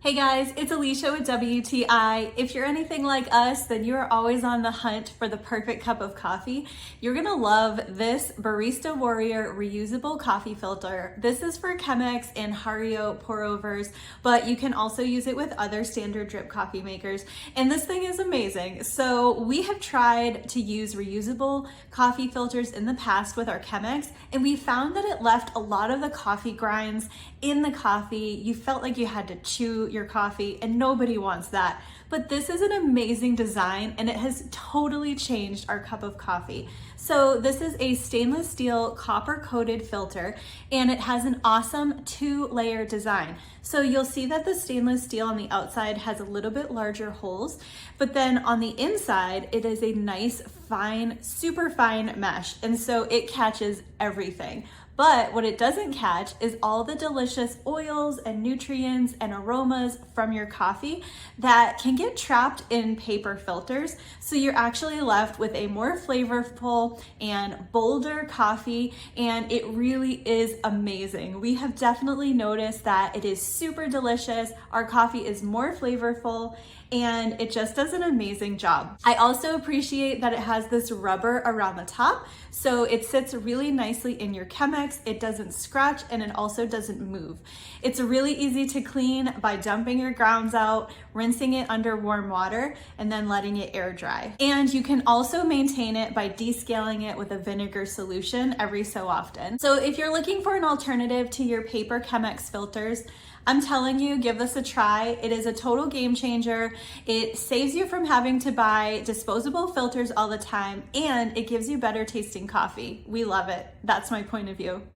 Hey guys, it's Alicia with WTI. If you're anything like us, then you're always on the hunt for the perfect cup of coffee. You're gonna love this Barista Warrior reusable coffee filter. This is for Chemex and Hario pour overs, but you can also use it with other standard drip coffee makers. And this thing is amazing. So we have tried to use reusable coffee filters in the past with our Chemex, and we found that it left a lot of the coffee grinds in the coffee. You felt like you had to chew your coffee, and nobody wants that. But this is an amazing design, and it has totally changed our cup of coffee. So this is a stainless steel copper coated filter, and it has an awesome 2-layer design. So you'll see that the stainless steel on the outside has a little bit larger holes, but then on the inside, it is a nice, fine, super fine mesh. And so it catches everything. But what it doesn't catch is all the delicious oils and nutrients and aromas from your coffee that can get trapped in paper filters. So you're actually left with a more flavorful and bolder coffee, and it really is amazing. We have definitely noticed that it is super delicious. Our coffee is more flavorful, and it just does an amazing job. I also appreciate that it has this rubber around the top, so it sits really nicely in your Chemex. It doesn't scratch, and it also doesn't move. It's really easy to clean by dumping your grounds out, rinsing it under warm water, and then letting it air dry. And you can also maintain it by descaling it with a vinegar solution every so often. So if you're looking for an alternative to your paper Chemex filters, I'm telling you, give this a try. It is a total game changer. It saves you from having to buy disposable filters all the time, and it gives you better tasting coffee. We love it. That's my point of view.